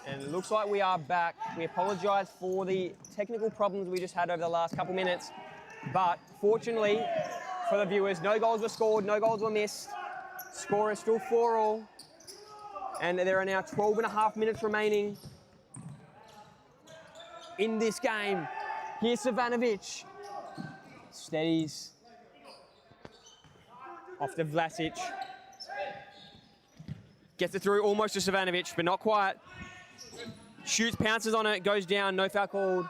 And it looks like we are back. We apologise for the technical problems we just had over the last couple minutes. But fortunately for the viewers, no goals were scored, no goals were missed. Score is still 4-4. And there are now 12.5 minutes remaining in this game. Here's Savanovic. Steadies. Off to Vlasic. Gets it through almost to Savanovic, but not quite. Shoots, pounces on it, goes down, no foul called.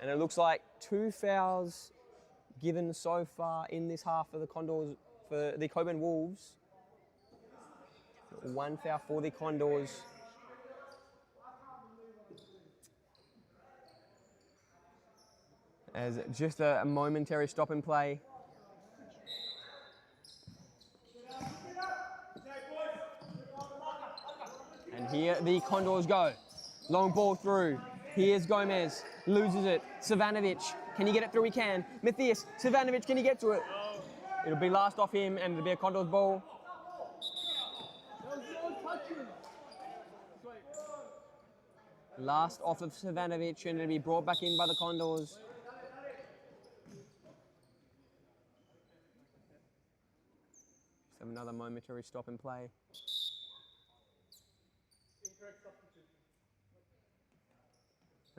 And it looks like 2 fouls given so far in this half for the Condors, for the Cockburn Wolves. 1 foul for the Condors. As just a momentary stop and play. And here the Condors go. Long ball through. Here's Gomez. Loses it. Savanovic. Can he get it through? He can. Matthias. Savanovic, can he get to it? It'll be last off him and it'll be a Condors ball. Last off of Savanovic and it'll be brought back in by the Condors. Just have another momentary stop and play.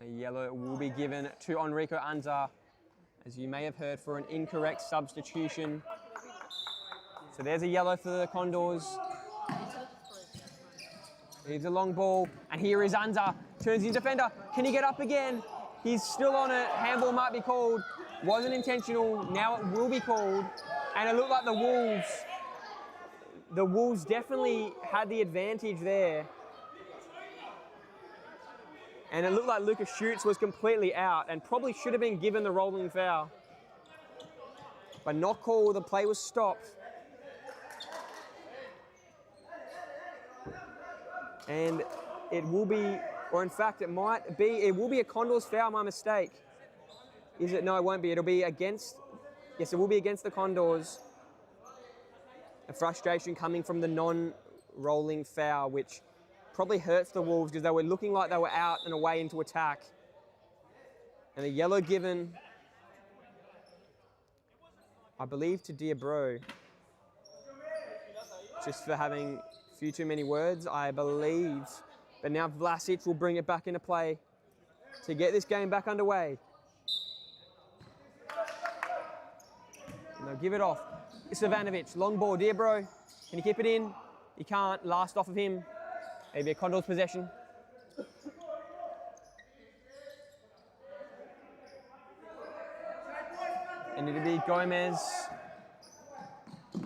A yellow will be given to Enrico Anza, as you may have heard, for an incorrect substitution. So there's a yellow for the Condors. Here's a long ball, and here is Anza. Turns his defender. Can he get up again? He's still on it. Handball might be called. Wasn't intentional. Now it will be called. And it looked like the Wolves definitely had the advantage there. And it looked like Lucas Schutz was completely out and probably should have been given the rolling foul. But not called, the play was stopped. And it will be, or in fact it might be, it will be a Condors foul, my mistake. Is it? No, it won't be. It'll be against, yes, it will be against the Condors. A frustration coming from the non-rolling foul, which probably hurts the Wolves because they were looking like they were out and away into attack. And a yellow given, I believe, to Diabro. Just for having a few too many words, I believe. But now Vlasic will bring it back into play to get this game back underway. And they'll give it off. Savanovic, long ball, Diabro. Can he keep it in? He can't. Last off of him. Maybe a Condors possession. And it'll be Gomez.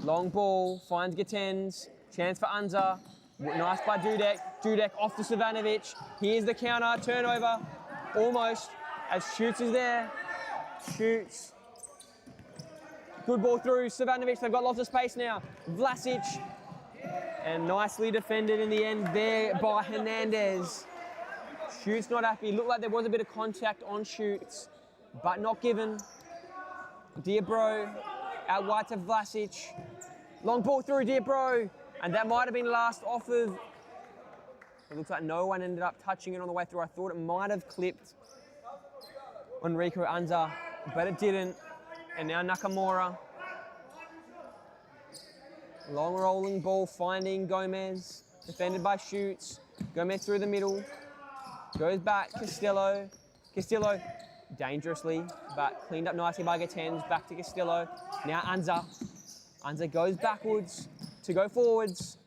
Long ball, finds Gatens. Chance for Anza. Nice by Dudek. Dudek off to Savanovic. Here's the counter, turnover. Almost, as Schutz is there. Schutz. Good ball through, Savanovic, they've got lots of space now. Vlasic. And nicely defended in the end there by Hernandez. Schutz not happy. Looked like there was a bit of contact on Schutz, but not given. Diabro out wide to Vlasic. Long ball through Diabro. And that might have been last off of. It looks like no one ended up touching it on the way through. I thought it might have clipped Enrico Anza, but it didn't. And now Nakamura. Long rolling ball finding Gomez. Defended by Schutz. Gomez through the middle. Goes back, Castillo. Castillo dangerously, but cleaned up nicely by Gatens. Back to Castillo. Now Anza. Anza goes backwards to go forwards.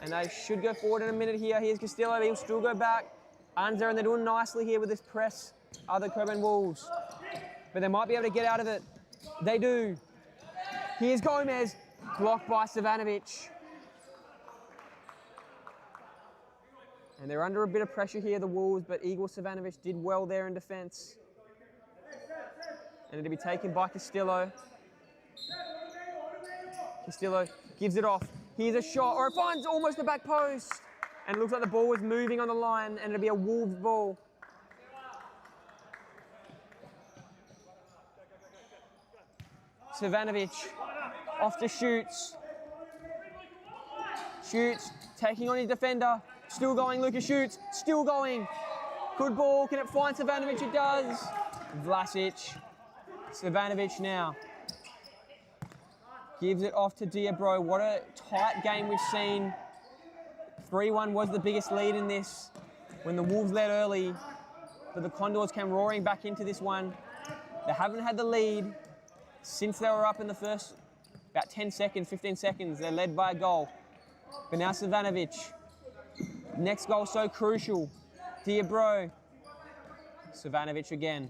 And they should go forward in a minute here. Here's Castillo, he'll still go back. Anza, and they're doing nicely here with this press. Other Cockburn Wolves. But they might be able to get out of it. They do. Here's Gomez. Blocked by Savanovic. And they're under a bit of pressure here, the Wolves, but Igor Savanovic did well there in defence. And it'll be taken by Castillo. Castillo gives it off. Here's a shot, or it finds almost the back post. And it looks like the ball was moving on the line, and it'll be a Wolves ball. Savanovic off to Shoots. Shoots, taking on his defender. Still going, Lucas Shoots, still going. Good ball, can it find Savanovic? It does. Vlasic, Savanovic now. Gives it off to Diabro. What a tight game we've seen. 3-1 was the biggest lead in this when the Wolves led early, but the Condors came roaring back into this one. They haven't had the lead since they were up in the first about 10 seconds, 15 seconds. They're led by a goal. But now Savanovic. Next goal so crucial. Diabro. Savanovic again.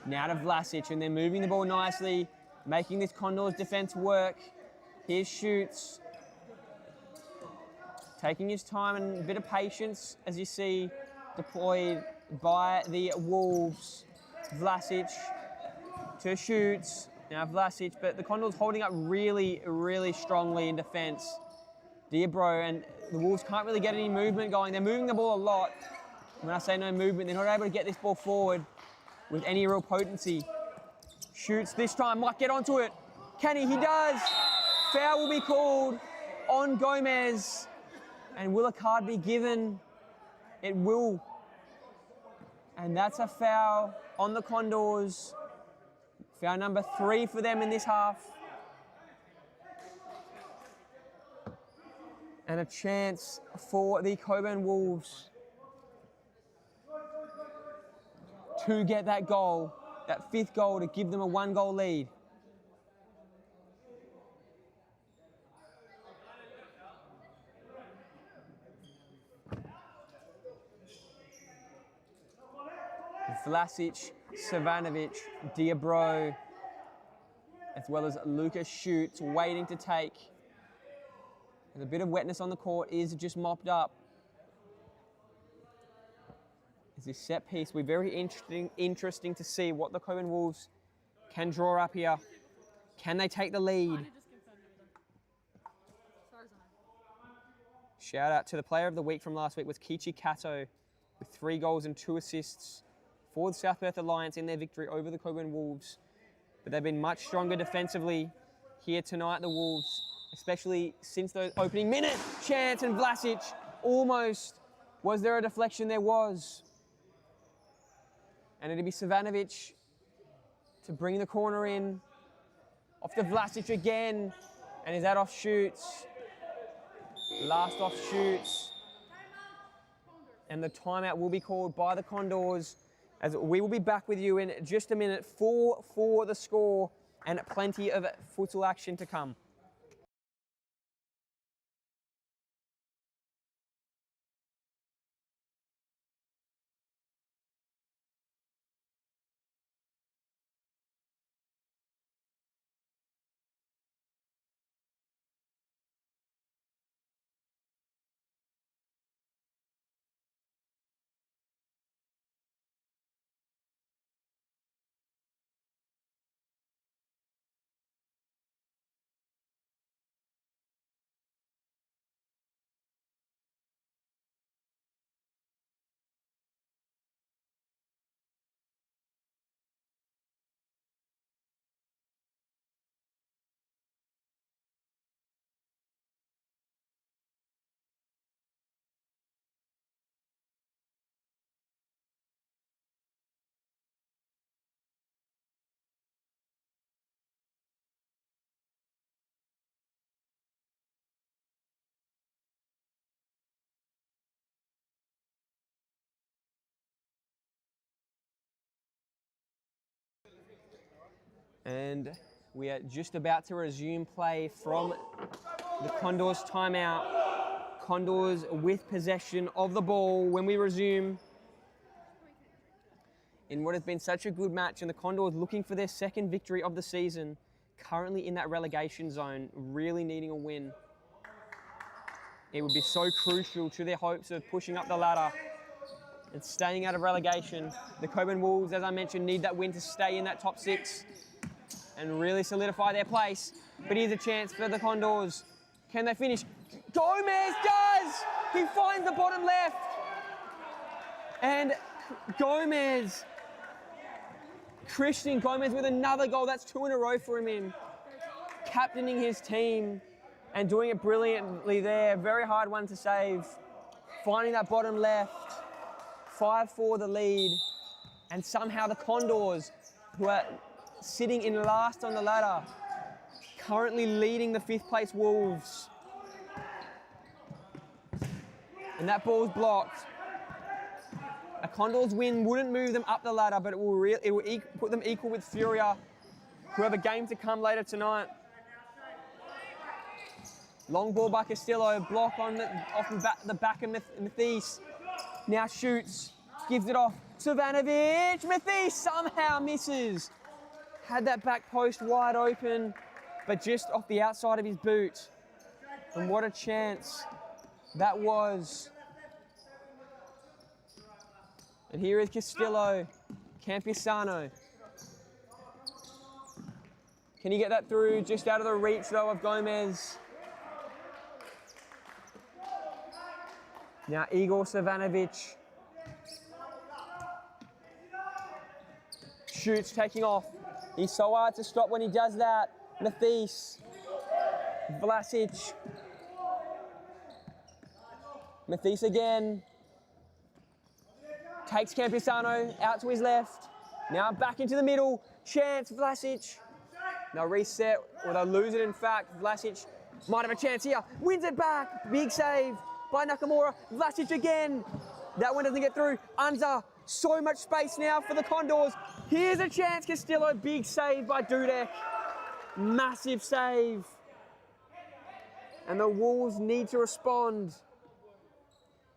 Now to Vlasic, and they're moving the ball nicely, making this Condors defense work. Here's Shoots. Taking his time and a bit of patience, as you see, deployed by the Wolves. Vlasic to Shoots. Now Vlasic, but the Condors holding up really, really strongly in defense. Diabro, and the Wolves can't really get any movement going. They're moving the ball a lot. When I say no movement, they're not able to get this ball forward with any real potency. Shoots this time, might get onto it. Can he? He does. Foul will be called on Gomez. And will a card be given? It will. And that's a foul on the Condors. Foul number 3 for them in this half. And a chance for the Cockburn Wolves to get that goal, that 5th goal, to give them a 1-goal lead. Vlasic, Savanovic, Diabro, as well as Lucas Shoots waiting to take. There's a bit of wetness on the court, is just mopped up. It's this set piece. We're very interesting to see what the Cockburn Wolves can draw up here. Can they take the lead? Shout out to the player of the week from last week was Kichi Kato with 3 goals and 2 assists for the South Perth Alliance in their victory over the Cockburn Wolves. But they've been much stronger defensively here tonight, the Wolves, especially since the opening minute. Chance, and Vlasic almost. Was there a deflection? There was. And it'll be Savanovic to bring the corner in. Off to Vlasic again. And is that off Shoots? Last off Shoots. And the timeout will be called by the Condors, as we will be back with you in just a minute. 4 for the score and plenty of futsal action to come. And we are just about to resume play from the Condors timeout. Condors with possession of the ball when we resume in what has been such a good match, and the Condors looking for their 2nd victory of the season, currently in that relegation zone, really needing a win. It would be so crucial to their hopes of pushing up the ladder and staying out of relegation. The Cockburn Wolves, as I mentioned, need that win to stay in that top 6 and really solidify their place. But here's a chance for the Condors. Can they finish? Gomez does! He finds the bottom left. And Gomez Christian Gomez with another goal. That's 2 in a row for him captaining his team and doing it brilliantly there. Very hard one to save. Finding that bottom left. 5-4 the lead. And somehow the Condors, who are sitting in last on the ladder, currently leading the 5th place Wolves. And that ball's blocked. A Condors win wouldn't move them up the ladder, but it will put them equal with Furia, who have a game to come later tonight. Long ball by Castillo, block on off the back of Matisse. Now shoots, gives it off. Savanovic, Matisse somehow misses. Had that back post wide open, but just off the outside of his boot. And what a chance that was. And here is Castillo, Campisano. Can he get that through? Just out of the reach though of Gomez. Now Igor Savanovic. Shoots, taking off. He's so hard to stop when he does that. Matisse. Vlasic. Matisse again. Takes Campisano out to his left. Now back into the middle. Chance, Vlasic. They'll reset, or they'll lose it in fact. Vlasic might have a chance here. Wins it back. Big save by Nakamura. Vlasic again. That one doesn't get through. Unza. So much space now for the Condors. Here's a chance, Castillo. Big save by Dudek. Massive save. And the Wolves need to respond.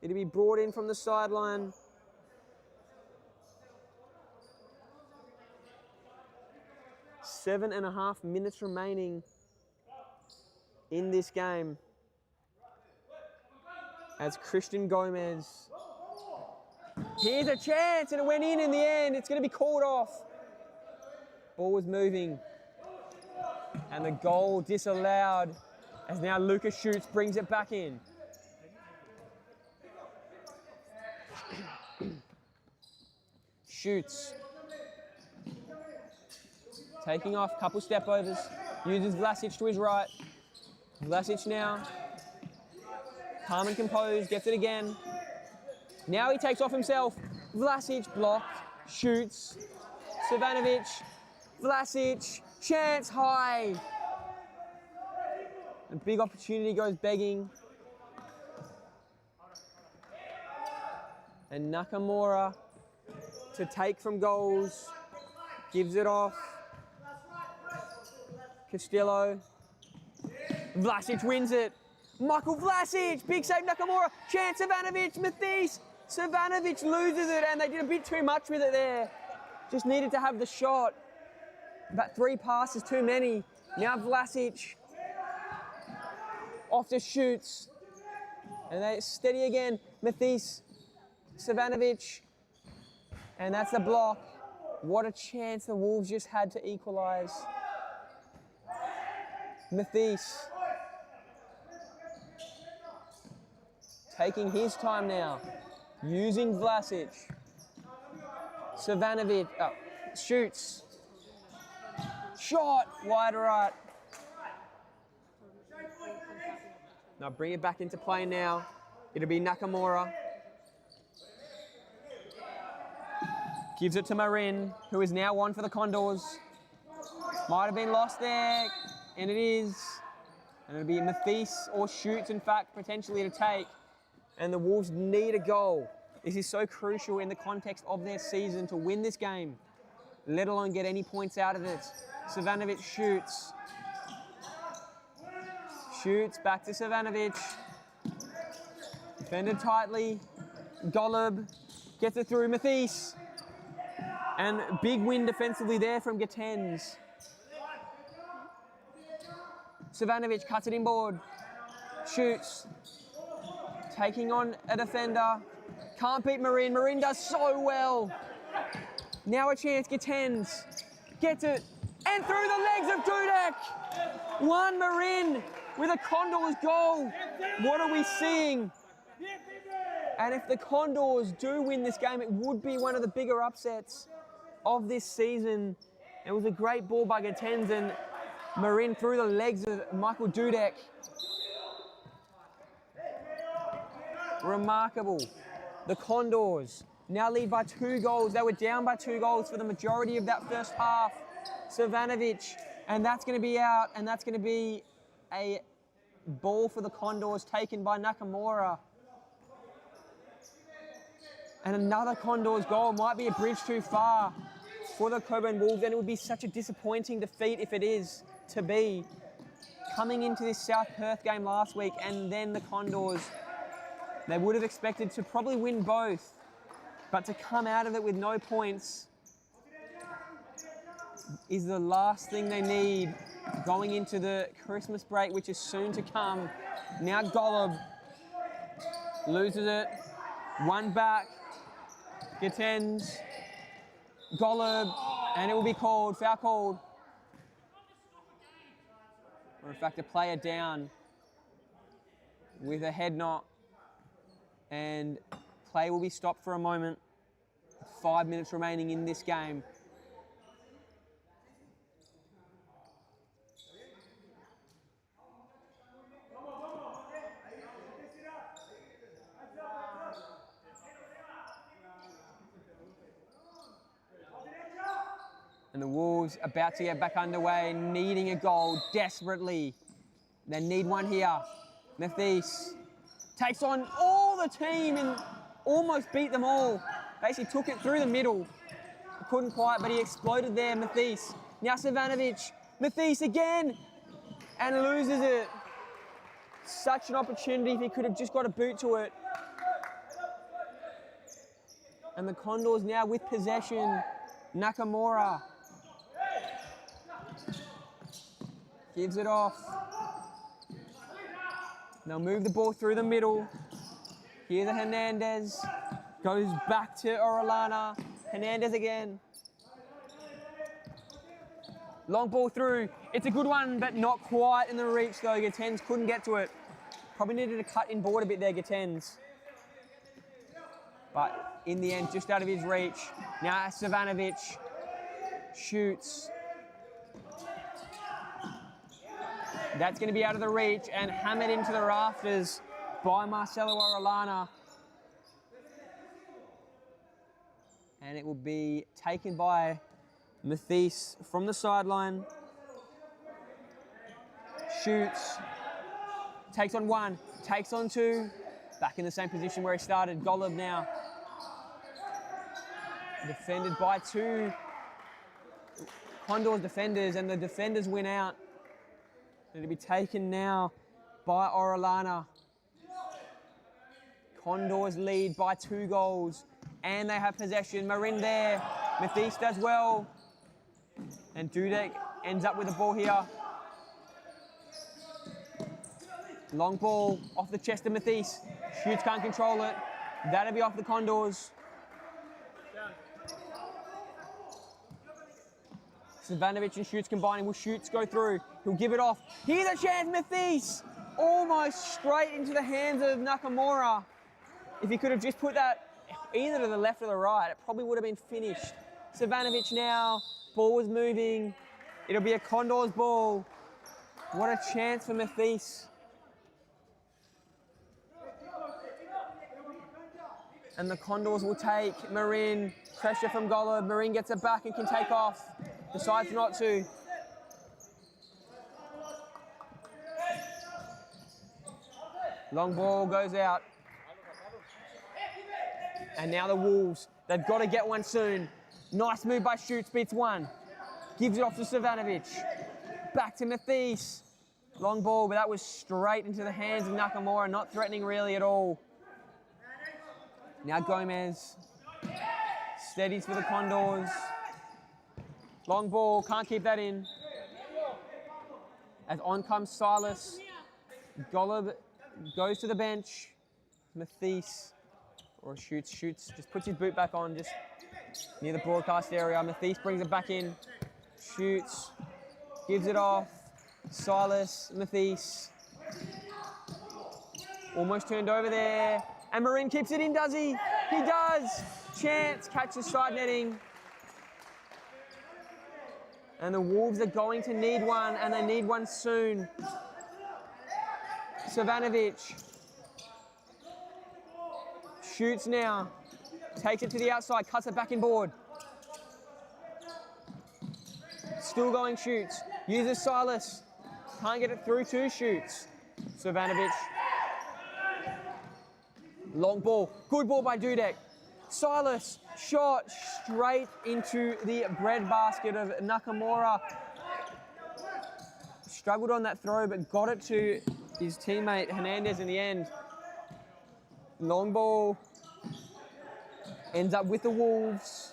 It'll be brought in from the sideline. Seven and a half minutes remaining in this game. As Christian Gomez. Here's a chance, and it went in the end. It's going to be called off. Ball was moving. And the goal disallowed as now Lucas shoots, brings it back in. Shoots. Taking off, couple step overs. Uses Vlasic to his right. Vlasic now. Calm and composed, gets it again. Now he takes off himself. Vlasic blocked, shoots. Savanovic, Vlasic, chance high. A big opportunity goes begging. And Nakamura to take from goals. Gives it off. Castillo. Vlasic wins it. Michael Vlasic, big save Nakamura. Chance Savanovic, Matisse. Savanovic loses it, and they did a bit too much with it there. Just needed to have the shot. About 3 passes too many. Now Vlasic off to shoots. And they steady again. Matisse, Savanovic. And that's the block. What a chance the Wolves just had to equalise. Matisse. Taking his time now. Using Vlasic. Savanovic shoots. Shot wide right. Now bring it back into play now. It'll be Nakamura. Gives it to Marin, who is now on for the Condors. Might have been lost there, and it is. And it'll be Matisse or Shoots, in fact, potentially to take. And the Wolves need a goal. This is so crucial in the context of their season to win this game, let alone get any points out of it. Savanovic shoots. Shoots, back to Savanovic. Defended tightly. Golub gets it through Matisse. And big win defensively there from Gatens. Savanovic cuts it inboard. Shoots. Taking on a defender. Can't beat Marin. Marin does so well. Now a chance. Gatens gets it. And through the legs of Dudek. 1 Marin with a Condors goal. What are we seeing? And if the Condors do win this game, it would be one of the bigger upsets of this season. It was a great ball by Gatens, and Marin through the legs of Michael Dudek. Remarkable. The Condors now lead by 2 goals. They were down by 2 goals for the majority of that first half. Savanovic, and that's going to be out, and that's going to be a ball for the Condors taken by Nakamura. And another Condors goal. Might be a bridge too far for the Cockburn Wolves, and it would be such a disappointing defeat if it is to be. Coming into this South Perth game last week, and then the Condors, they would have expected to probably win both, but to come out of it with no points is the last thing they need going into the Christmas break, which is soon to come. Now Golub loses it. 1 back. Gatens. Golub. And it will be called. Foul called. Or in fact, a player down with a head knot. And play will be stopped for a moment. 5 minutes remaining in this game. And the Wolves about to get back underway, needing a goal desperately. They need one here. Mathis takes on all the team and almost beat them all. Basically took it through the middle. Couldn't quite, but he exploded there, Mathis. Now Savanovic. Mathis again. And loses it. Such an opportunity if he could have just got a boot to it. And the Condors now with possession. Nakamura. Gives it off. They'll move the ball through the middle. Here's a Hernandez. Goes back to Orellana. Hernandez again. Long ball through. It's a good one, but not quite in the reach though. Gatens couldn't get to it. Probably needed to cut in board a bit there, Gatens. But in the end, just out of his reach. Now Savanovic shoots. That's going to be out of the reach and hammered into the rafters by Marcelo Orellana. And it will be taken by Mathis from the sideline. Shoots. Takes on 1. Takes on 2. Back in the same position where he started. Golub now. Defended by 2 Condors defenders, and the defenders win out. It'll be taken now by Orellana. Condors lead by 2 goals, and they have possession. Marin there. Mathis does well. And Dudek ends up with the ball here. Long ball off the chest of Mathis. Shoots, can't control it. That'll be off the Condors. Savanovic and Shoots combining. Will Shoots go through? He'll give it off. Here's a chance, Mathis! Almost straight into the hands of Nakamura. If he could have just put that either to the left or the right, it probably would have been finished. Savanovic now. Ball was moving. It'll be a Condors ball. What a chance for Mathis. And the Condors will take Marin. Pressure from Golub. Marin gets it back and can take off. Decides not to. Long ball goes out. And now the Wolves. They've got to get one soon. Nice move by Shoots. Beats 1. Gives it off to Savanovic. Back to Mathis. Long ball, but that was straight into the hands of Nakamura. Not threatening really at all. Now Gomez. Steadies for the Condors. Long ball, can't keep that in. As on comes Silas. Golub goes to the bench. Mathis, or Shoots, just puts his boot back on, just near the broadcast area. Mathis brings it back in. Shoots, gives it off. Silas, Mathis. Almost turned over there. And Marin keeps it in, does he? He does. Chance catches side netting. And the Wolves are going to need one, and they need one soon. Savanovic shoots now. Takes it to the outside, cuts it back inboard. Still going, shoots. Uses Silas. Can't get it through to shoots. Savanovic. Long ball. Good ball by Dudek. Silas. Shot straight into the breadbasket of Nakamura. Struggled on that throw, but got it to his teammate Hernandez in the end. Long ball. Ends up with the Wolves.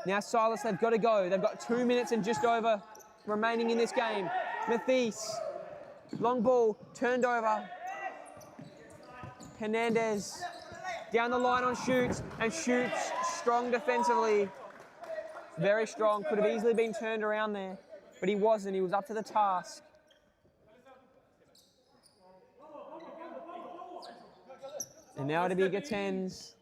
Now Silas, they've got to go. They've got 2 minutes and just over remaining in this game. Mathies. Long ball. Turned over. Hernandez. Down the line on shoots, and shoots strong defensively. Very strong. Could have easily been turned around there, but he wasn't. He was up to the task. And now to be Gatens.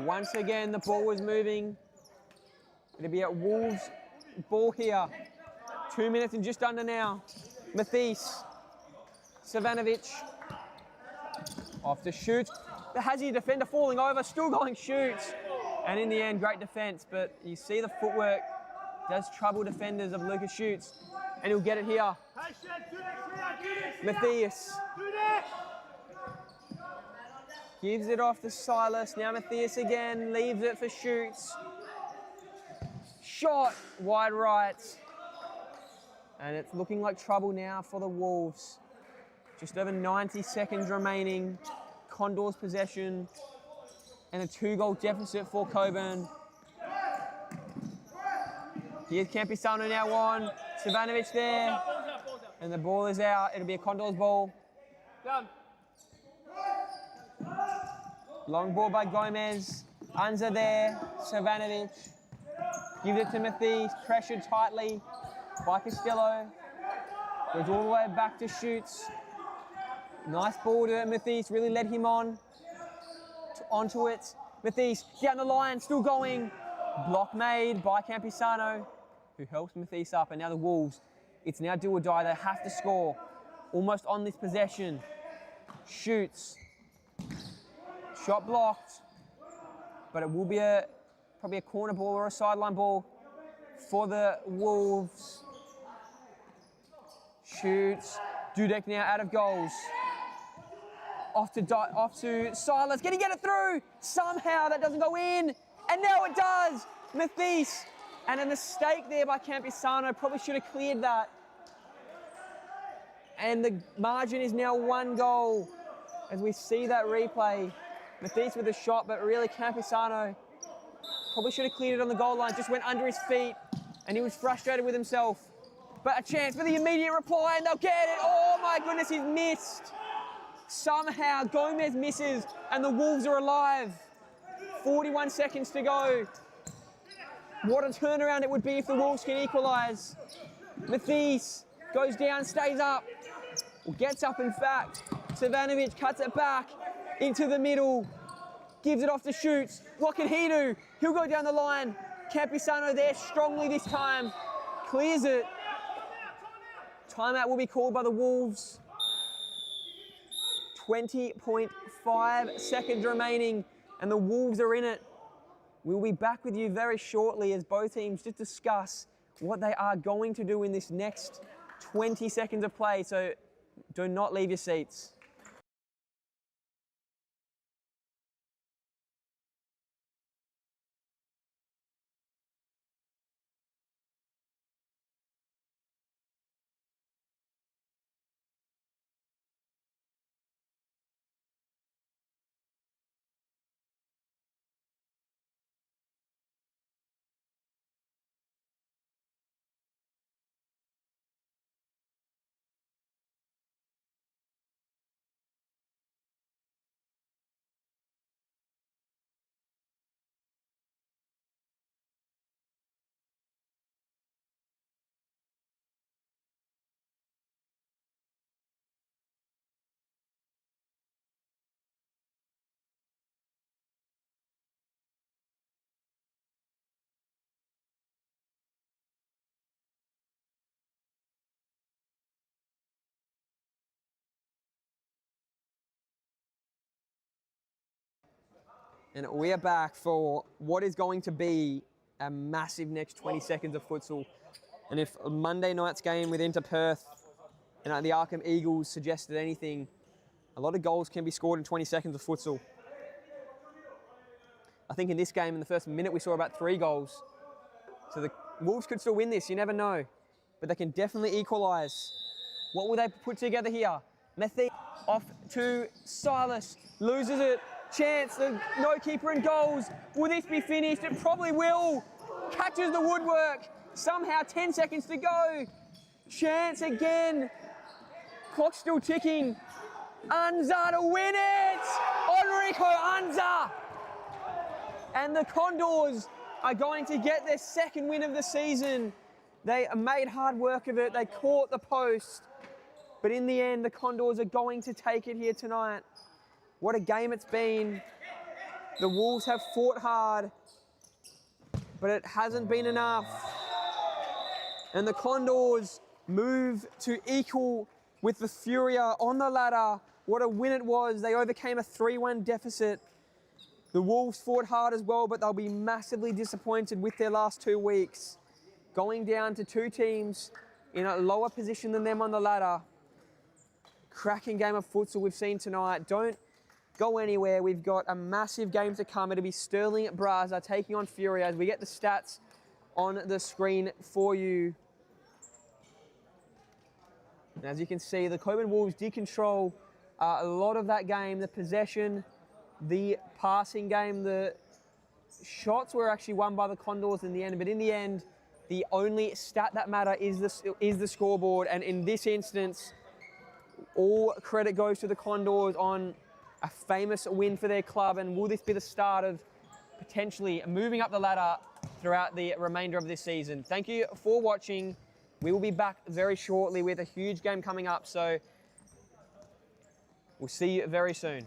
Once again, the ball was moving. It'll be at Wolves' ball here. 2 minutes and just under now. Mathies. Savanovic. Off to shoots. The Hazzy defender falling over, still going shoots. And in the end, great defense, but you see the footwork does trouble defenders of Lucas Shoots. And he'll get it here. Mathias. Gives it off to Silas. Now Mathias again, leaves it for Shoots. Shot wide right. And it's looking like trouble now for the Wolves. Just over 90 seconds remaining. Condors possession and a 2-goal deficit for Cockburn. Here's Campisano now on. Savanovic there. And the ball is out. It'll be a Condors ball. Long ball by Gomez. Anza there. Savanovic. Gives it to Mathies. Pressured tightly by Castillo. Goes all the way back to Shoots. Nice ball to Mathies. Really led him on. Onto it. Mathies down the line. Still going. Block made by Campisano, who helps Mathies up. And now the Wolves. It's now do or die. They have to score. Almost on this possession. Shoots. Shot blocked. But it will be probably a corner ball or a sideline ball for the Wolves. Shoots. Dudek now out of goals. Off to Silas. Can he get it through? Somehow that doesn't go in. And now it does. Mathies. And a mistake there by Campisano. Probably should have cleared that. And the margin is now 1 goal. As we see that replay. Mathies with a shot, but really Campisano probably should have cleared it on the goal line. Just went under his feet. And he was frustrated with himself. But a chance for the immediate reply, and they'll get it. Oh my goodness, he's missed. Somehow Gomez misses, and the Wolves are alive. 41 seconds to go. What a turnaround it would be if the Wolves can equalise. Mathies goes down, stays up. Or gets up, in fact. Savanovic cuts it back into the middle. Gives it off to Shoots. What can he do? He'll go down the line. Campisano there strongly this time. Clears it. Timeout will be called by the Wolves. 20.5 seconds remaining, and the Wolves are in it. We'll be back with you very shortly as both teams just discuss what they are going to do in this next 20 seconds of play, so do not leave your seats. And we are back for what is going to be a massive next 20 seconds of futsal. And if Monday night's game with Inter Perth and the Arkham Eagles suggested anything, a lot of goals can be scored in 20 seconds of futsal. I think in this game, in the first minute, we saw about 3 goals. So the Wolves could still win this, you never know. But they can definitely equalise. What will they put together here? Methi off to Silas, loses it. Chance, no keeper in goals. Will this be finished? It probably will. Catches the woodwork. Somehow 10 seconds to go. Chance again. Clock's still ticking. Anza to win it! Enrico Anza! And the Condors are going to get their second win of the season. They made hard work of it. They caught the post. But in the end, the Condors are going to take it here tonight. What a game it's been. The Wolves have fought hard, but it hasn't been enough. And the Condors move to equal with the Furia on the ladder. What a win it was. They overcame a 3-1 deficit. The Wolves fought hard as well, but they'll be massively disappointed with their last 2 weeks. Going down to 2 teams in a lower position than them on the ladder. Cracking game of futsal we've seen tonight. Don't go anywhere. We've got a massive game to come. It'll be Sterling Braza taking on Furia as we get the stats on the screen for you. And as you can see, the Cockburn Wolves did control a lot of that game. The possession, the passing game, the shots were actually won by the Condors in the end. But in the end, the only stat that matter is the scoreboard. And in this instance, all credit goes to the Condors on a famous win for their club. And will this be the start of potentially moving up the ladder throughout the remainder of this season? Thank you for watching. We will be back very shortly with a huge game coming up. So we'll see you very soon.